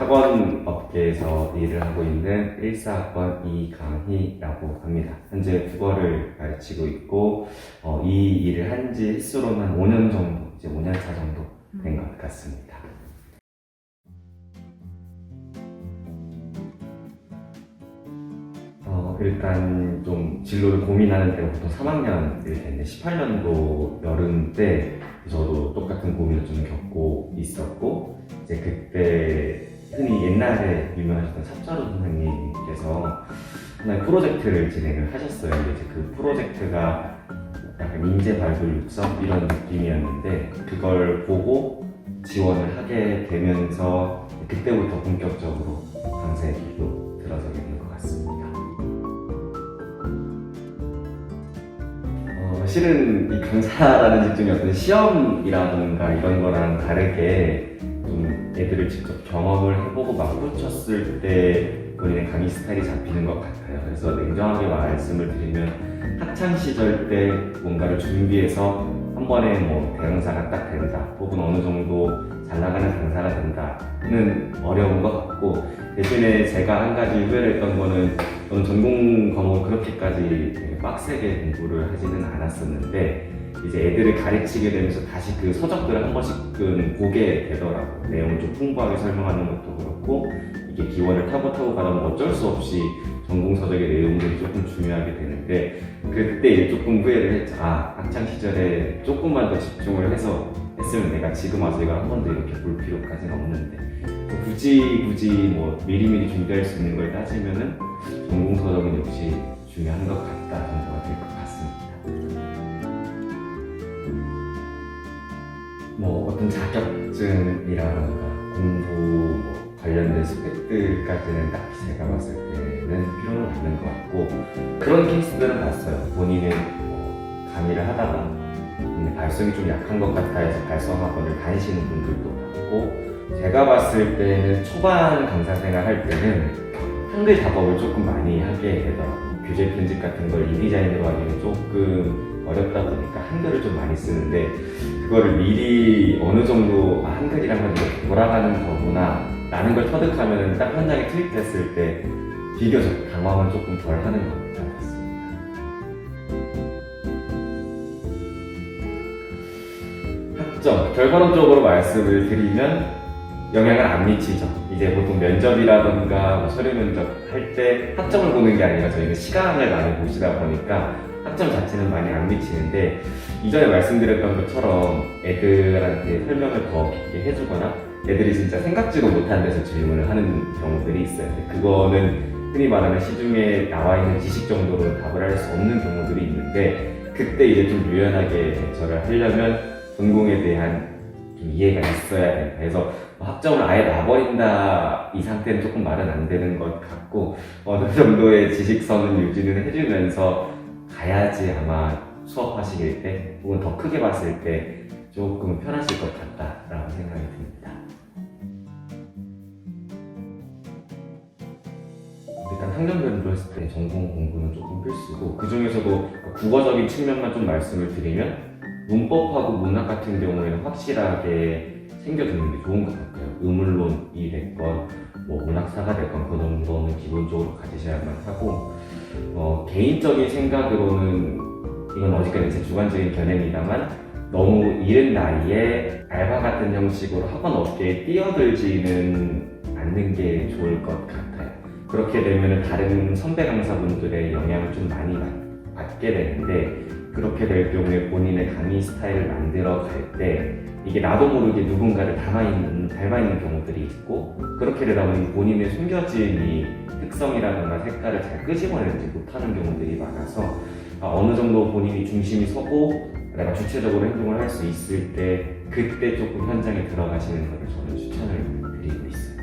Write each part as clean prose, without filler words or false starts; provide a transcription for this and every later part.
학원 업계에서 일을 하고 있는 14학번 이강희라고 합니다. 현재 국어를 가르치고 있고 이 일을 한 지 횟수로는 한 5년 정도, 이제 5년 차 정도 된 것 같습니다. 일단 좀 진로를 고민하는 때가 보통 3학년일 텐데 18년도 여름 때 저도 똑같은 고민을 좀 겪고 있었고, 이제 그때 흔히 옛날에 유명하셨던 삽자루 선생님께서 하나의 프로젝트를 진행을 하셨어요. 이제 그 프로젝트가 약간 인재 발굴 육성 이런 느낌이었는데, 그걸 보고 지원을 하게 되면서 그때부터 본격적으로 강사의 길로 들어서게 된 것 같습니다. 실은 이 강사라는 직종이 어떤 시험이라든가 이런 거랑 다르게 좀 애들을 직접 경험을 해보고 막 부딪혔을 때 본인의 강의 스타일이 잡히는 것 같아요. 그래서 냉정하게 말씀을 드리면 학창 시절 때 뭔가를 준비해서 한 번에 뭐 대강사가 딱 된다, 혹은 어느 정도 잘 나가는 강사가 된다는 어려운 것 같고, 대신에 제가 한 가지 후회를 했던 거는 저는 전공 과목을 그렇게까지 되게 빡세게 공부를 하지는 않았었는데, 이제 애들을 가르치게 되면서 다시 그 서적들을 한 번씩은 보게 되더라고요. 내용을 좀 풍부하게 설명하는 것도 그렇고, 이게 기원을 타고 가다 보면 어쩔 수 없이 전공 서적의 내용들이 조금 중요하게 되는데, 그때 이제 조금 후회를 했죠. 학창 시절에 조금만 더 집중을 해서 했으면 내가 지금 와서 이걸 한 번도 이렇게 볼 필요까지는 없는데, 굳이 뭐 미리미리 준비할 수 있는 걸 따지면은 전공 서적은 역시 중요한 것 같다 정도가 될 것 같습니다. 뭐 어떤 자격증이라던가 공부 관련된 스펙들까지는 딱히 제가 봤을 때는 필요는 없는 것 같고, 그런 케이스들은 봤어요. 본인은 강의를 하다가 발성이 좀 약한 것 같아 해서 발성학원을 다니시는 분들도 봤고, 제가 봤을 때는 초반 강사 생활 할 때는 한글 작업을 조금 많이 하게 되더라고요. 교재 편집 같은 걸 인디자인으로 하기는 조금 어렵다 보니까 한글을 좀 많이 쓰는데, 그거를 미리 어느 정도 한글이란 건 이렇게 돌아가는 거구나 라는 걸 터득하면 딱 현장에 투입됐을 때 비교적 당황은 조금 덜 하는 것 같았습니다. 학점, 결과론적으로 말씀을 드리면 영향을 안 미치죠. 이제 보통 면접이라던가 서류 면접 할 때 학점을 보는 게 아니라 저희는 시간을 많이 보시다 보니까 학점 자체는 많이 안 미치는데, 이전에 말씀드렸던 것처럼 애들한테 설명을 더 깊게 해주거나 애들이 진짜 생각지도 못한 데서 질문을 하는 경우들이 있어요. 그거는 흔히 말하는 시중에 나와 있는 지식 정도로 답을 할 수 없는 경우들이 있는데, 그때 이제 좀 유연하게 대처를 하려면 전공에 대한 좀 이해가 있어야 된다. 그래서 학점을 아예 놔버린다 이 상태는 조금 말은 안 되는 것 같고, 어느 정도의 지식선은 유지는 해주면서 가야지 아마 수업하시길 때 혹은 더 크게 봤을 때 조금 편하실 것 같다라고 생각이 듭니다. 일단 학년별로 했을 때 전공 공부는 조금 필수고, 그 중에서도 국어적인 측면만 좀 말씀을 드리면 문법하고 문학 같은 경우에는 확실하게 챙겨주는 게 좋은 것 같아요. 의문론이 됐건 뭐 문학사가 됐건 그 정도는 기본적으로 가지셔야만 하고, 개인적인 생각으로는 이건 어디까지 제 주관적인 견해입니다만, 너무 이른 나이에 알바 같은 형식으로 학원 업계에 뛰어들지는 않는 게 좋을 것 같아요. 그렇게 되면 다른 선배 강사분들의 영향을 좀 많이 받게 되는데, 그렇게 될 경우에 본인의 강의 스타일을 만들어 갈 때 이게 나도 모르게 누군가를 닮아있는 경우들이 있고, 그렇게 되다 보니 본인의 숨겨진 이 특성이라든가 색깔을 잘 끄집어내지 못하는 경우들이 많아서, 어느 정도 본인이 중심이 서고 내가 주체적으로 행동을 할 수 있을 때 그때 조금 현장에 들어가시는 것을 저는 추천을 드리고 있습니다.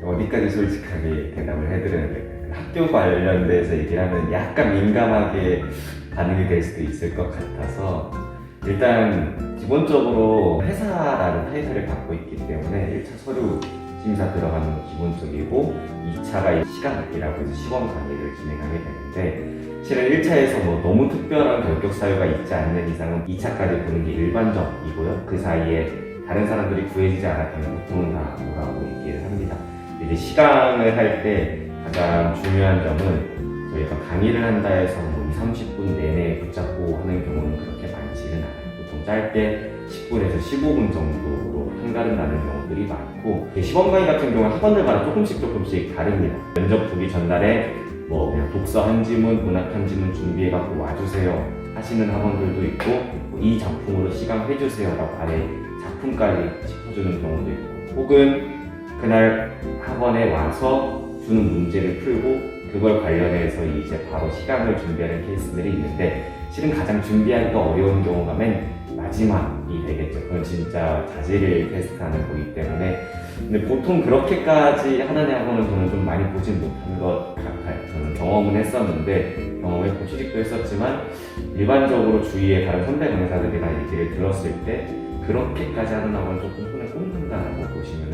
어디까지 솔직하게 대답을 해드려야 될까요? 학교 관련돼서 얘기를 하면 약간 민감하게 반응이 될 수도 있을 것 같아서, 일단 기본적으로 회사라는 타이틀을 갖고 있기 때문에 1차 서류 심사 들어가는 건 기본적이고 2차가 시간학기라고 해서 시범 강의를 진행하게 되는데 실은 1차에서 뭐 너무 특별한 결격 사유가 있지 않는 이상은 2차까지 보는 게 일반적이고요. 그 사이에 다른 사람들이 구해지지 않았다면 보통은 다 오라고 얘기를 합니다. 이제 시강을 할 때 가장 중요한 점은 저희가 강의를 한다 해서 뭐 20-30분 내내 붙잡고 하는 경우는 그렇게 많지는 않아요. 보통 짧게 10분에서 15분 정도로 한가름 나는 경우들이 많고 시범 강의 같은 경우는 학원들마다 조금씩 다릅니다. 면접 보기 전날에 뭐 그냥 독서 한 지문, 문학 한 지문 준비해갖고 와주세요 하시는 학원들도 있고 이 작품으로 시강해주세요 라고 아예 작품까지 짚어주는 경우도 있고 혹은 그날 학원에 와서 주는 문제를 풀고 그걸 관련해서 이제 바로 시강을 준비하는 케이스들이 있는데 실은 가장 준비하기가 어려운 경우가 맨 마지막이 되겠죠. 그건 진짜 자질을 테스트하는 거기 때문에 근데 보통 그렇게까지 하는 학원은 저는 좀 많이 보진 못한 것 같아요. 저는 경험은 했었는데 경험했고 취직도 했었지만 일반적으로 주위에 다른 선배 강사들이나 얘기를 들었을 때 그렇게까지 하는 학원은 조금 손에 꼽는다고 보시면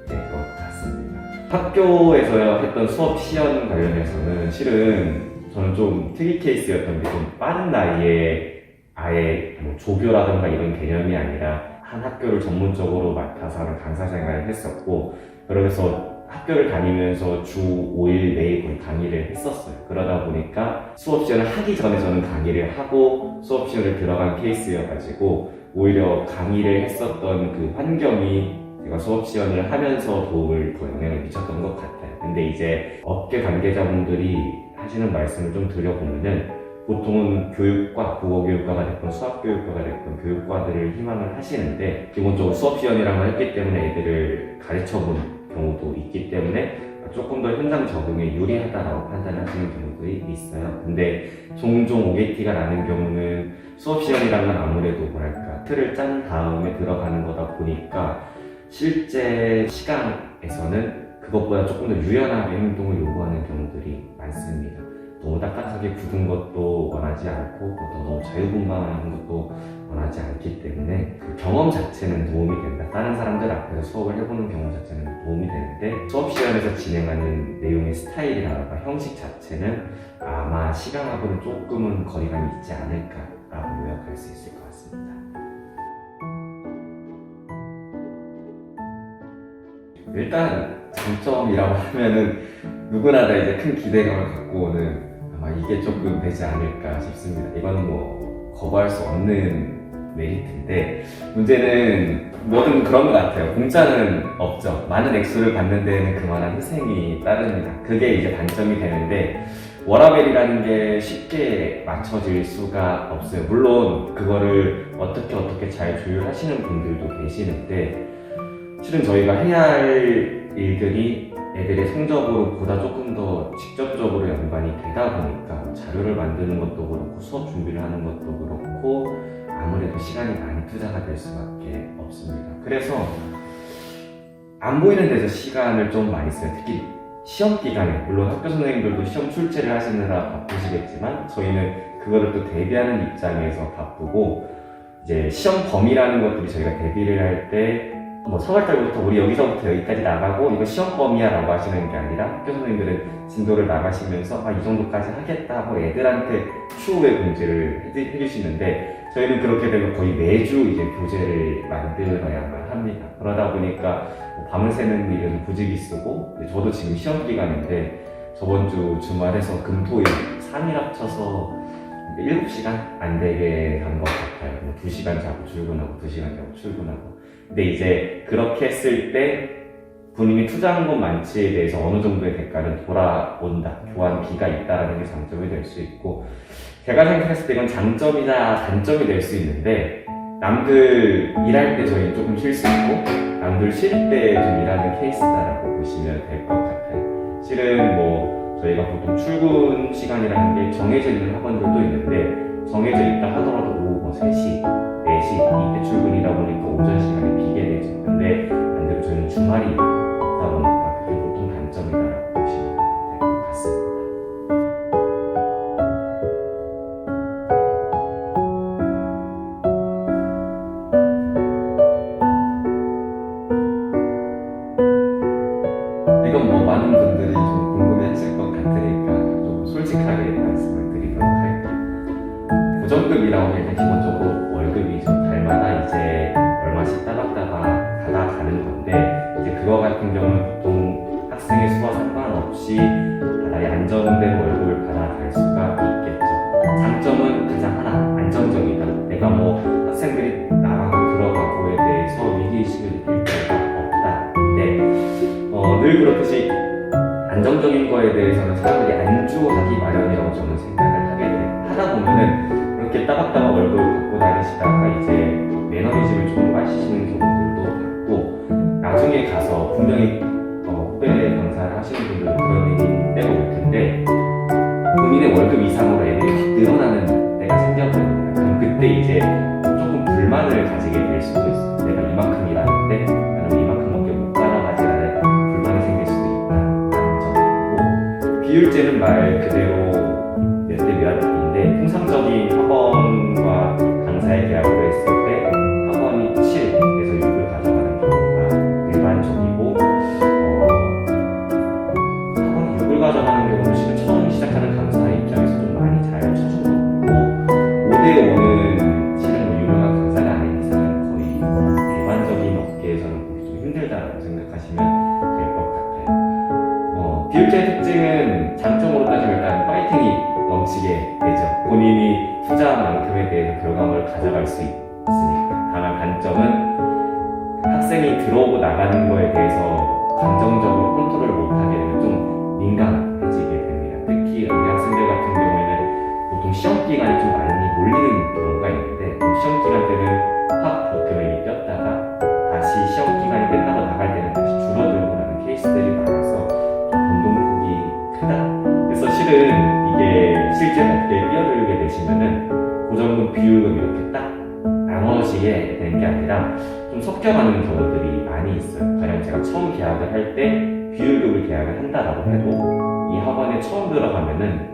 될 것 같습니다. 학교에서 했던 수업 시연 관련해서는 실은 저는 좀 특이 케이스였던 게 좀 빠른 나이에 아예 뭐 조교라든가 이런 개념이 아니라 한 학교를 전문적으로 맡아서 하는 강사 생활을 했었고 그러면서 학교를 다니면서 주 5일 매일 거의 강의를 했었어요. 그러다 보니까 수업 시연을 하기 전에 저는 강의를 하고 수업 시연을 들어간 케이스여가지고 오히려 강의를 했었던 그 환경이 제가 수업 시연을 하면서 도움을 더 영향을 미쳤던 것 같아요. 근데 이제 업계 관계자분들이 하시는 말씀을 좀 드려보면은 보통은 교육과, 국어교육과가 됐건 수학교육과가 됐건 교육과들을 희망을 하시는데 기본적으로 수업 시연이라는 걸 했기 때문에 애들을 가르쳐본 경우도 있기 때문에 조금 더 현장 적응에 유리하다라고 판단하시는 경우들이 있어요. 근데 종종 오게티가 나는 경우는 수업 시연이라는 건 아무래도 뭐랄까 틀을 짠 다음에 들어가는 거다 보니까 실제 시간에서는 그것보다 조금 더 유연하게 행동을 요구하는 경우들이 많습니다. 너무 딱딱하게 굳은 것도 원하지 않고 또 너무 자유분방한 것도 원하지 않기 때문에 그 경험 자체는 도움이 된다. 다른 사람들 앞에서 수업을 해보는 경험 자체는 도움이 되는데 수업 시간에서 진행하는 내용의 스타일이라든가 형식 자체는 아마 시간하고는 조금은 거리감이 있지 않을까라고 요약할 수 있을 것 같습니다. 일단 장점이라고 하면은 누구나 다 이제 큰 기대감을 갖고 오는 아마 이게 조금 되지 않을까 싶습니다. 이건 뭐 거부할 수 없는 메리트인데 문제는 뭐든 그런 것 같아요. 공짜는 없죠. 많은 액수를 받는 데에는 그만한 희생이 따릅니다. 그게 이제 단점이 되는데 워라밸이라는 게 쉽게 맞춰질 수가 없어요. 물론 그거를 어떻게 잘 조율하시는 분들도 계시는데 실은 저희가 해야 할 일들이 애들의 성적으로 보다 조금 더 직접적으로 연관이 되다 보니까 자료를 만드는 것도 그렇고 수업 준비를 하는 것도 그렇고 아무래도 시간이 많이 투자가 될 수밖에 없습니다. 그래서 안 보이는 데서 시간을 좀 많이 써요. 특히 시험 기간에 물론 학교 선생님들도 시험 출제를 하시느라 바쁘시겠지만 저희는 그거를 또 대비하는 입장에서 바쁘고 이제 시험 범위라는 것들이 저희가 대비를 할때 뭐 3월달부터 우리 여기서부터 여기까지 나가고 이거 시험 범위야 라고 하시는 게 아니라 학교 선생님들은 진도를 나가시면서 이 정도까지 하겠다 하고 애들한테 추후에 공지를 해주시는데 저희는 그렇게 되면 거의 매주 이제 교재를 만들어야만 합니다. 그러다 보니까 뭐 밤을 새는 일은 부지기수고 저도 지금 시험 기간인데 저번 주 주말에서 금토일 3일 합쳐서 7시간 안 되게 간 것 같아요. 뭐 2시간 자고 출근하고 2시간 자고 출근하고 근데 이제 그렇게 했을 때 본인이 투자한 것 많지에 대해서 어느 정도의 대가는 돌아온다. 교환비가 있다라는 게 장점이 될 수 있고 제가 생각했을 때 이건 장점이나 단점이 될 수 있는데 남들 일할 때 저희는 조금 쉴 수 있고 남들 쉴 때 좀 일하는 케이스다라고 보시면 될 것 같아요. 실은 뭐 저희가 보통 출근 시간이라는 게 정해져 있는 학원들도 있는데 정해져 있다 하더라도 오후 뭐 3시, 4시 이때 출근이다 보니까 오전 시간에 비게 되죠. 근데 반대로 저희는 주말이 있다 보니까 그게 보통 단점이다라고 보시면 될 것 같습니다. 고정급이라고 하면 일단 기본적으로 월급이 좀 달마다 이제 얼마씩 따박따박 받아가는 건데, 이제 그거 같은 경우는 보통 학생의 수와 상관없이 나의 안정된 월급을 받아갈 수가 있겠죠. 장점은 가장 하나, 안정적이다. 내가 뭐 학생들이 나가고 들어가고에 대해서 위기의식을 느낄 필요가 없다. 근데 늘 그렇듯이 안정적인 거에 대해서는 사람들이 안주하기 마련이라고 저는 생각을 하다 보면은 그렇게 따박따박 월급을 받고 다니시다가 이제 매너리즘을 조금 빠지시는 경우들도 봤고, 나중에 가서 분명히 후배 강사를 하시는 분들은 그런 얘기는 때가 올 텐데, 본인의 월급 이상으로 애들이 확 늘어나는 때가 생겨버립니다. 그럼 그때 이제 조금 불만을 가지게 될 수도 있어요. 내가 이만큼 일하는데 나는 이만큼밖에 못 받아가지라는 불만이 생길 수도 있다는 점이고, 비율제는 말 그대로 몇 대 몇인데, 통상적인 학원과 강사의 계약으로 했을 때 학원이 7에서 6을 가져가는 경우가 일반적이고, 학원이 6을 가져가는 경우는 실은 처음 시작하는 강사의 입장에서 좀 많이 잘 쳐준 거고, 5대 5는 실은 뭐 유명한 강사가 아닌 이상은 거의 일반적인 업계에서는 보기 좀 힘들다고 생각하시면 될 것 같아요. 비율제의 특징은 장점으로 따지면 일단 파이팅이 넘치게 되죠. 본인이 투자한 만큼에 대해서 결과물을 가져갈 수 있으니까. 다만 단점은 학생이 들어오고 나가는 거에 대해서 감정적으로 컨트롤을 못하게 되면 좀 민감해지게 됩니다. 특히 우리 학생들 같은 경우에는 보통 시험 기간이 좀 많이 몰리는 경우가 있는데, 시험 기간 때는 확 금액이 뛰었다가 다시 시험 기간이 끝나고 나갈 때는 다시 줄어들고 하는 케이스들이 많아서 좀 변동폭이 크다. 그래서 실은 이게 실제 업계에 뛰어들게 되시면은 고정금, 비율금 이렇게 딱 나눠지게 되는 게 아니라 좀 섞여가는 경우들이 많이 있어요. 가령 제가 처음 계약을 할 때 비율급을 계약을 한다라고 해도 이 학원에 처음 들어가면은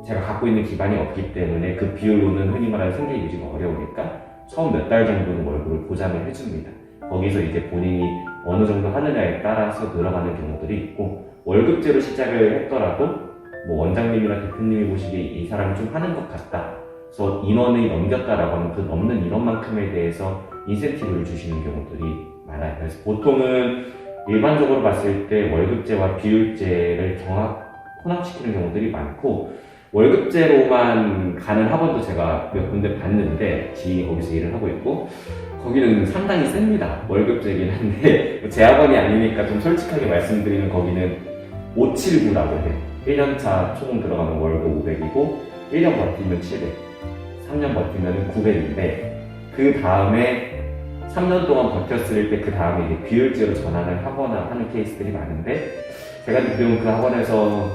제가 갖고 있는 기반이 없기 때문에 그 비율로는 흔히 말하는 생계 유지가 어려우니까 처음 몇 달 정도는 월급을 보장을 해줍니다. 거기서 이제 본인이 어느 정도 하느냐에 따라서 들어가는 경우들이 있고, 월급제로 시작을 했더라도 뭐 원장님이나 대표님이 보시기에 이 사람이 좀 하는 것 같다, 그래서 인원이 넘겼다라고 하는 그 넘는 인원만큼에 대해서 인센티브를 주시는 경우들이 많아요. 그래서 보통은 일반적으로 봤을 때 월급제와 비율제를 혼합시키는 경우들이 많고, 월급제로만 가는 학원도 제가 몇 군데 봤는데, 지인이 거기서 일을 하고 있고, 거기는 상당히 셉니다. 월급제이긴 한데 제 학원이 아니니까 좀 솔직하게 말씀드리면 거기는 579라고 해요. 1년차 총 들어가면 월급 500이고 1년 버티면 700, 3년 버티면 900인데, 그 다음에 3년 동안 버텼을 때 그 다음에 이제 비율제로 전환을 하거나 하는 케이스들이 많은데, 제가 듣기로는 그 학원에서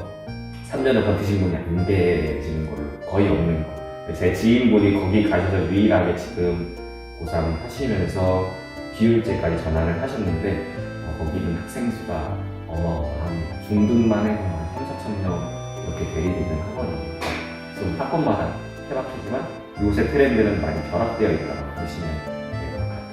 3년을 버티신 분이 안 계시는 걸로, 거의 없는 거. 제 지인분이 거기 가셔서 유일하게 지금 고3 하시면서 비율제까지 전환을 하셨는데, 거기는 학생 수가 어마어마합니다. 중등만 해도 한 3,4,000명 이렇게 대리되는 학원이에요. 좀 학원마다 케바케지만 요새 트렌드는 많이 결합되어 있다고 보시면 될 것 같아요.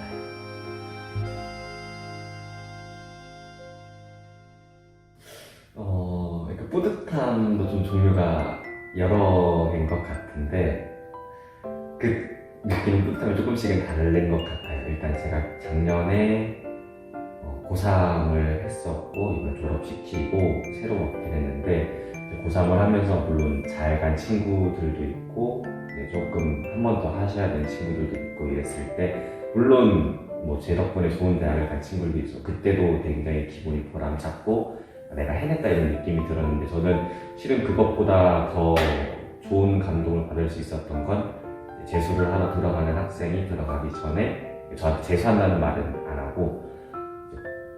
그러니까 뿌듯함도 좀 종류가 여러 개인 것 같은데, 그 느끼는 뿌듯함이 조금씩은 다른 것 같아요. 일단 제가 작년에 고3을 했었고, 이걸 졸업시키고 새로 먹게 됐는데, 고3을 하면서 물론 잘 간 친구들도 있고, 조금 한 번 더 하셔야 되는 친구들도 있고 이랬을 때, 물론 뭐 제 덕분에 좋은 대학을 간 친구들도 있어. 그때도 굉장히 기분이 보람찼고 내가 해냈다 이런 느낌이 들었는데, 저는 실은 그것보다 더 좋은 감동을 받을 수 있었던 건, 재수를 하러 들어가는 학생이 들어가기 전에 저한테 재수한다는 말은 안 하고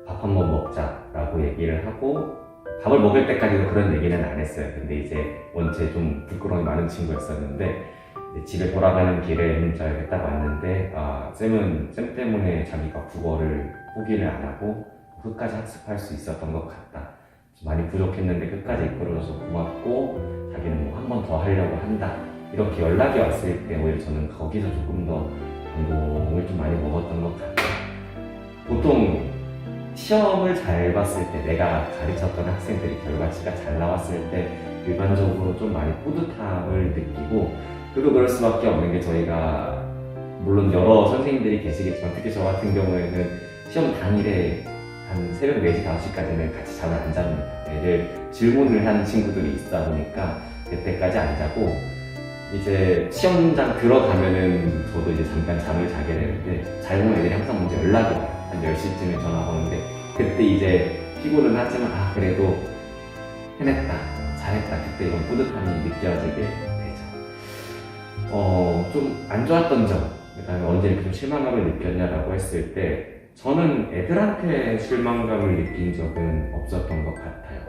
밥 한 번 먹자라고 얘기를 하고, 밥을 먹을 때까지도 그런 얘기는 안 했어요. 근데 이제 원체 좀 부끄러움이 많은 친구였었는데, 집에 돌아가는 길에 문자를 딱 왔는데, 쌤은 쌤 때문에 자기가 국어를 포기를 안 하고 끝까지 학습할 수 있었던 것 같다. 많이 부족했는데 끝까지 이끌어줘서 고맙고, 자기는 뭐 한 번 더 하려고 한다. 이렇게 연락이 왔을 때 오히려 저는 거기서 조금 더 감동을 좀 많이 먹었던 것 같아요. 보통 시험을 잘 봤을 때, 내가 가르쳤던 학생들이 결과치가 잘 나왔을 때 일반적으로 좀 많이 뿌듯함을 느끼고, 저도 그럴 수밖에 없는 게 저희가 물론 여러 선생님들이 계시겠지만 특히 저 같은 경우에는 시험 당일에 한 새벽 4시, 5시까지는 같이 잠을 안 잡니다. 애들 질문을 하는 친구들이 있다 보니까 그때까지 안 자고 이제 시험장 들어가면은 저도 이제 잠깐 잠을 자게 되는데 잘 보면 애들이 항상 먼저 연락이 와요. 한 10시쯤에 전화가 오는데 그때 이제 피곤은 하지만 그래도 해냈다, 잘했다, 그때 이런 뿌듯함이 느껴지게 되죠. 좀 안 좋았던 점, 그다음에 언제 이렇게 좀 실망감을 느꼈냐라고 했을 때 저는 애들한테 실망감을 느낀 적은 없었던 것 같아요.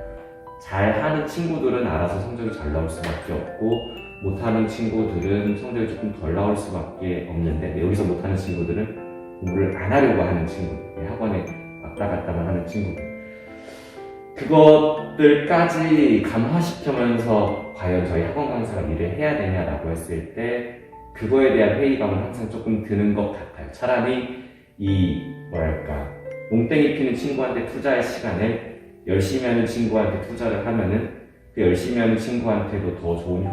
잘하는 친구들은 알아서 성적이 잘 나올 수밖에 없고 못하는 친구들은 성적이 조금 덜 나올 수밖에 없는데 여기서 못하는 친구들은 공부를 안 하려고 하는 친구들, 학원에 왔다 갔다만 하는 친구들, 그것들까지 감화시키면서 과연 저희 학원 강사가 일을 해야 되냐라고 했을 때 그거에 대한 회의감은 항상 조금 드는 것 같아요. 차라리 몽땡이 피는 친구한테 투자할 시간을 열심히 하는 친구한테 투자를 하면은 그 열심히 하는 친구한테도 더 좋은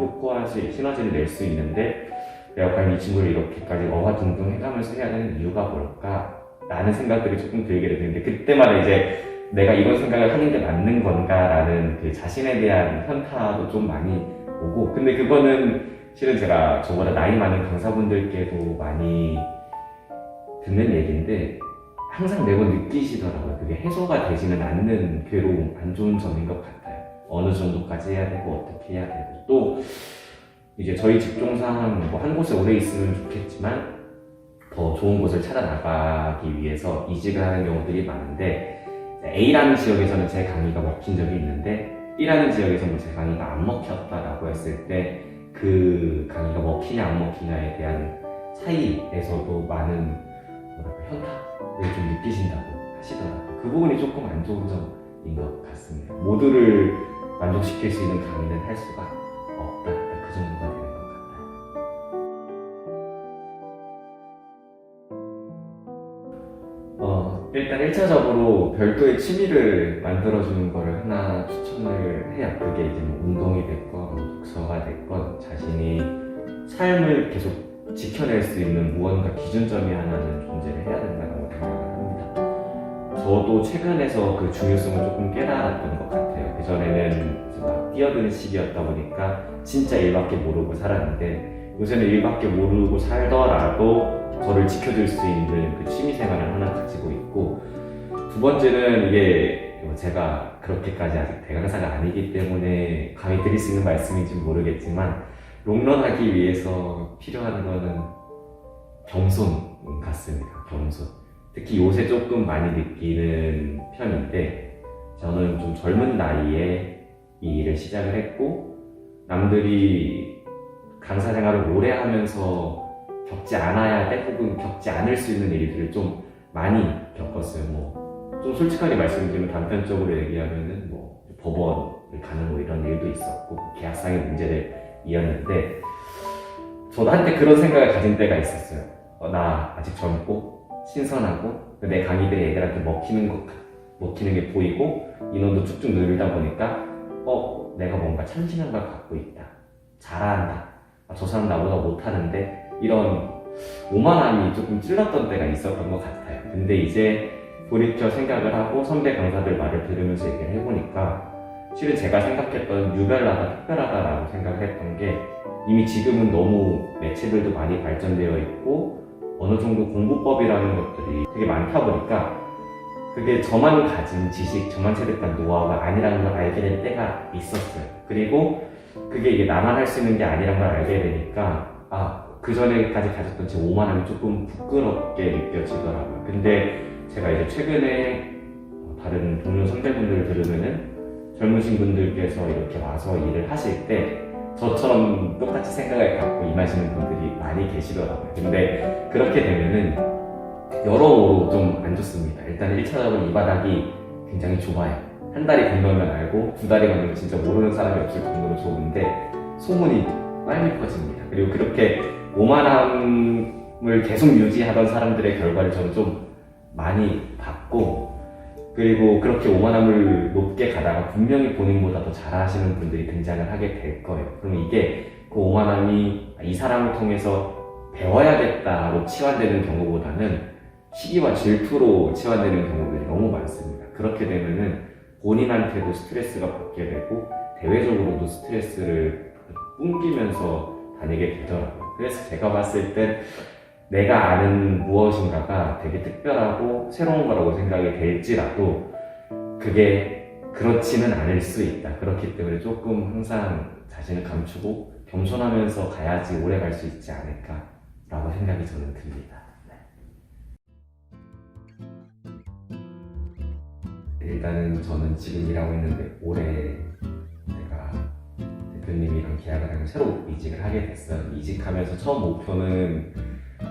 시너지를 낼 수 있는데 내가 과연 이 친구를 이렇게까지 어화둥둥 해가면서 해야 되는 이유가 뭘까? 라는 생각들이 조금 들게 되는데 그때마다 이제 내가 이런 생각을 하는 게 맞는 건가라는 그 자신에 대한 현타도 좀 많이 오고 근데 그거는 실은 제가 저보다 나이 많은 강사분들께도 많이 듣는 얘기인데 항상 매번 느끼시더라고요. 그게 해소가 되지는 않는 괴로움, 안 좋은 점인 것 같아요. 어느 정도까지 해야 되고 어떻게 해야 되고 또 이제 저희 직종상 한 곳에 오래 있으면 좋겠지만 더 좋은 곳을 찾아 나가기 위해서 이직을 하는 경우들이 많은데 A라는 지역에서는 제 강의가 먹힌 적이 있는데 B라는 지역에서는 제 강의가 안 먹혔다라고 했을 때 그 강의가 먹히냐 안 먹히냐에 대한 차이에서도 많은 현타를 좀 느끼신다고 하시더라고요. 그 부분이 조금 안 좋은 점인 것 같습니다. 모두를 만족시킬 수 있는 강의는 할 수가 없다. 그 정도가 되는 것 같아요. 일단 1차적으로 별도의 취미를 만들어주는 거를 하나 추천을 해요. 그게 이제 운동이 됐건 독서가 됐건 자신이 삶을 계속 지켜낼 수 있는 무언가 기준점이 하나는 존재를 해야 된다고 생각을 합니다. 저도 최근에서 그 중요성을 조금 깨달았던 것 같아요. 그전에는 막 뛰어드는 시기였다 보니까 진짜 일밖에 모르고 살았는데 요새는 일밖에 모르고 살더라도 저를 지켜줄 수 있는 그 취미생활을 하나 가지고 있고 두 번째는 이게 제가 그렇게까지 아직 대강사가 아니기 때문에 감히 드릴 수 있는 말씀인지 모르겠지만 롱런하기 위해서 필요한 거는 겸손 같습니다. 겸손. 특히 요새 조금 많이 느끼는 편인데 저는 좀 젊은 나이에 이 일을 시작을 했고 남들이 강사 생활을 오래 하면서 겪지 않아야 돼 혹은 겪지 않을 수 있는 일들을 좀 많이 겪었어요. 좀 솔직하게 말씀드리면 단편적으로 얘기하면은 법원을 가는 이런 일도 있었고 계약상의 문제를 이었는데 저도 한때 그런 생각을 가진 때가 있었어요. 나 아직 젊고 신선하고 내 강의들이 애들한테 먹히는 게 보이고 인원도 쭉쭉 늘다 보니까 내가 뭔가 참신한 걸 갖고 있다. 잘한다. 저 사람 나보다 못하는데 이런 오만함이 조금 찔렀던 때가 있었던 것 같아요. 근데 이제 돌이켜 생각을 하고 선배 강사들 말을 들으면서 얘기를 해보니까 실은 제가 생각했던 유별나다, 특별하다라고 생각을 했던 게 이미 지금은 너무 매체들도 많이 발전되어 있고 어느 정도 공부법이라는 것들이 되게 많다 보니까 그게 저만 가진 지식, 저만 체득한 노하우가 아니라는 걸 알게 될 때가 있었어요. 그리고 그게 이게 나만 할 수 있는 게 아니라는 걸 알게 되니까 그 전에까지 가졌던 제 오만함이 조금 부끄럽게 느껴지더라고요. 근데 제가 이제 최근에 다른 동료 선배분들을 들으면은 젊으신 분들께서 이렇게 와서 일을 하실 때 저처럼 똑같이 생각을 갖고 임하시는 분들이 많이 계시더라고요. 근데 그렇게 되면은 여러모로 좀 안 좋습니다. 일단 1차적으로 이 바닥이 굉장히 좁아요. 한 달이 건너면 알고 두 달이 건너면 진짜 모르는 사람이 없을 정도로 좁은데 소문이 빨리 퍼집니다. 그리고 그렇게 오만함을 계속 유지하던 사람들의 결과를 저는 좀 많이 봤고 그리고 그렇게 오만함을 높게 가다가 분명히 본인보다 더 잘하시는 분들이 등장을 하게 될 거예요. 그럼 이게 그 오만함이 이 사람을 통해서 배워야겠다로 치환되는 경우보다는 시기와 질투로 치환되는 경우들이 너무 많습니다. 그렇게 되면은 본인한테도 스트레스가 받게 되고 대외적으로도 스트레스를 뿜기면서 다니게 되더라고요. 그래서 제가 봤을 땐 내가 아는 무엇인가가 되게 특별하고 새로운 거라고 생각이 될지라도 그게 그렇지는 않을 수 있다. 그렇기 때문에 조금 항상 자신을 감추고 겸손하면서 가야지 오래 갈 수 있지 않을까라고 생각이 저는 듭니다. 일단은 저는 지금 일하고 있는데 올해 제가 대표님이랑 계약을 하고 새로 이직을 하게 됐어요. 이직하면서 처음 목표는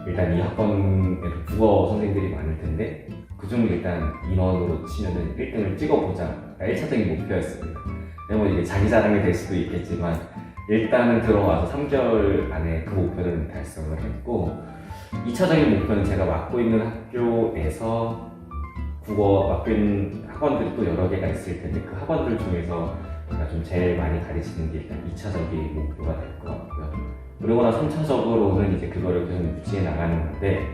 일단 이 학원에도 국어 선생님들이 많을 텐데 그중 일단 인원으로 치면은 1등을 찍어보자. 1차적인 목표였습니다. 뭐 이게 자기 자랑이 될 수도 있겠지만 일단은 들어와서 3개월 안에 그 목표를 달성을 했고 2차적인 목표는 제가 맡고 있는 학교에서 국어 맡고 있는 학원들이 또 여러 개가 있을 텐데 그 학원들 중에서 제가 좀 제일 많이 가르치는 게 일단 2차적인 목표가 될 것 같고요. 그리고 나 3차적으로는 이제 그거를 계속 유지해 나가는 건데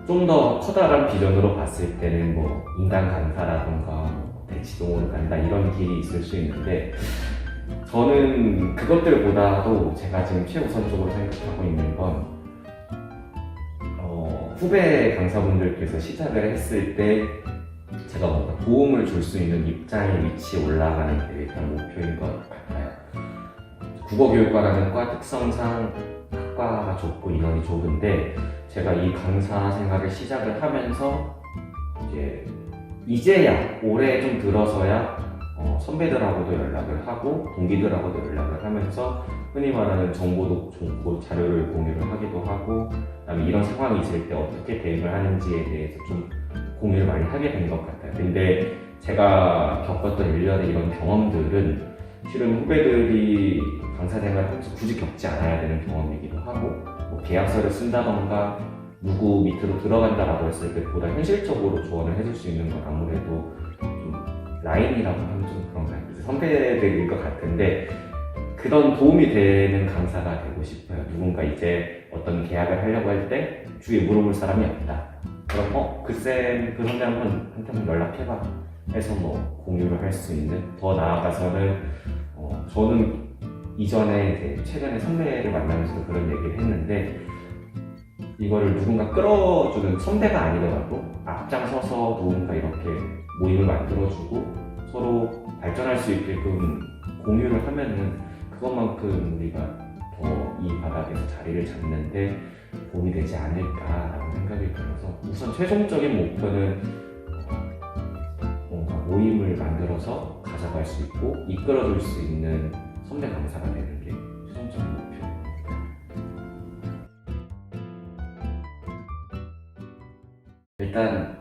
좀 더 커다란 비전으로 봤을 때는 뭐 인간 강사라던가 뭐 대치동으로 간다 이런 길이 있을 수 있는데 저는 그것들보다도 제가 지금 최우선적으로 생각하고 있는 건 후배 강사분들께서 시작을 했을 때 제가 뭔가 도움을 줄 수 있는 입장의 위치에 올라가는 게 일단 목표인 것 같아요. 국어교육과라는 과 특성상 학과가 좁고 인원이 좁은데 제가 이 강사 생활을 시작을 하면서 이제야 올해 좀 들어서야 선배들하고도 연락을 하고 동기들하고도 연락을 하면서 흔히 말하는 정보도 좋고 자료를 공유를 하기도 하고 그다음에 이런 상황이 있을 때 어떻게 대응을 하는지에 대해서 좀 공유를 많이 하게 된 것 같아요. 근데 제가 겪었던 일련의 이런 경험들은 실은 후배들이 강사 생활을 하면서 굳이 겪지 않아야 되는 경험이기도 하고 뭐 계약서를 쓴다던가 누구 밑으로 들어간다라고 했을 때 보다 현실적으로 조언을 해줄 수 있는 건 아무래도 좀 라인이라고 하면 좀 그런가요? 선배들일 것 같은데 그런 도움이 되는 강사가 되고 싶어요. 누군가 이제 어떤 계약을 하려고 할 때 주위에 물어볼 사람이 없다. 그럼 그 선배 한테 한번 연락해봐 해서 뭐 공유를 할 수 있는 더 나아가서는 저는 이전에 이제 최근에 선배를 만나면서도 그런 얘기를 했는데 이거를 누군가 끌어주는 선배가 아니더라도 앞장서서 누군가 이렇게 모임을 만들어주고 서로 발전할 수 있게끔 공유를 하면은 그것만큼 우리가 더 이 바닥에서 자리를 잡는데 도움이 되지 않을까라는 생각이 들어서 우선 최종적인 목표는 뭔가 모임을 만들어서 가져갈 수 있고 이끌어줄 수 있는 선배 강사가 되는 게 최종적인 목표입니다. 일단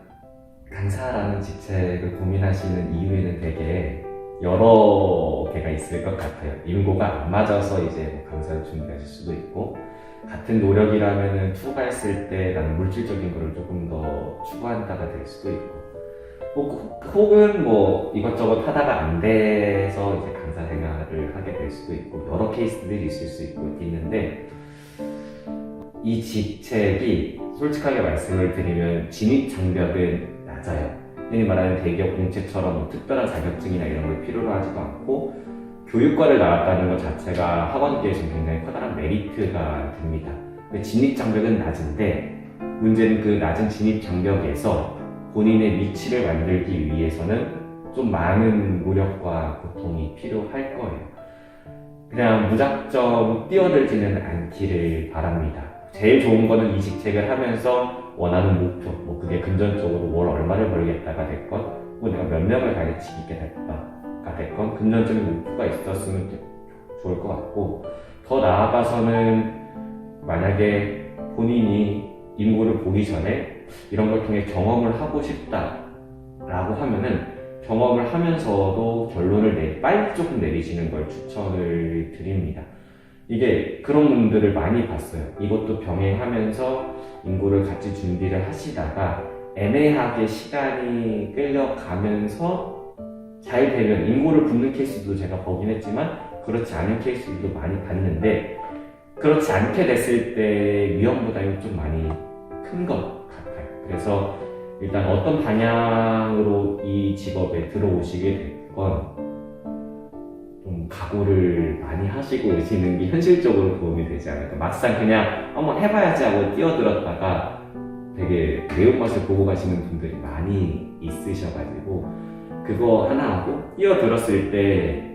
강사라는 직책을 고민하시는 이유에는 되게 여러 개가 있을 것 같아요. 인고가 안 맞아서 이제 뭐 강사를 준비하실 수도 있고 같은 노력이라면은 투과했을 때 나는 물질적인 거를 조금 더 추구한다가 될 수도 있고 혹은 뭐 이것저것 하다가 안 돼서 이제 강사 생활을 하게 될 수도 있고 여러 케이스들이 있을 수 있는데 이 직책이 솔직하게 말씀을 드리면 진입 장벽은 낮아요. 흔히 말하는 대기업 공채처럼 뭐 특별한 자격증이나 이런 걸 필요로 하지도 않고 교육과를 나왔다는 것 자체가 학원계에서 굉장히 커다란 메리트가 됩니다. 진입 장벽은 낮은데 문제는 그 낮은 진입 장벽에서 본인의 위치를 만들기 위해서는 좀 많은 노력과 고통이 필요할 거예요. 그냥 무작정 뛰어들지는 않기를 바랍니다. 제일 좋은 거는 이 직책을 하면서 원하는 목표, 뭐 그게 금전적으로 월 얼마를 벌겠다가 됐건, 혹은 내가 몇 명을 가르치게 됐다가 됐건, 금전적인 목표가 있었으면 좋을 것 같고, 더 나아가서는 만약에 본인이 인물을 보기 전에 이런 걸 통해 경험을 하고 싶다라고 하면은 경험을 하면서도 결론을 빨리 조금 내리시는 걸 추천을 드립니다. 이게 그런 분들을 많이 봤어요. 이것도 병행하면서 인고를 같이 준비를 하시다가 애매하게 시간이 끌려가면서 잘 되면 인고를 붙는 케이스도 제가 보긴 했지만 그렇지 않은 케이스들도 많이 봤는데 그렇지 않게 됐을 때 위험 부담이 좀 많이 큰 것 같아요. 그래서 일단 어떤 방향으로 이 직업에 들어오시게 됐건 좀 각오를 많이 하시고 오시는 게 현실적으로 도움이 되지 않을까. 막상 그냥 한번 해봐야지 하고 뛰어들었다가 되게 매운맛을 보고 가시는 분들이 많이 있으셔가지고 그거 하나 하고 뛰어들었을 때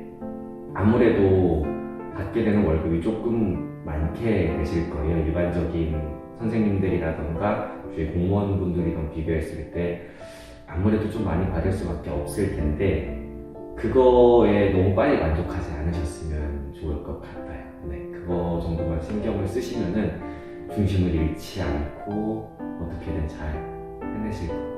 아무래도 받게 되는 월급이 조금 많게 되실 거예요. 일반적인 선생님들이라던가 주위 공무원분들이랑 비교했을 때 아무래도 좀 많이 받을 수밖에 없을 텐데 그거에 너무 빨리 만족하지 않으셨으면 좋을 것 같아요. 네, 그거 정도만 신경을 쓰시면은 중심을 잃지 않고 어떻게든 잘 해내실 거예요.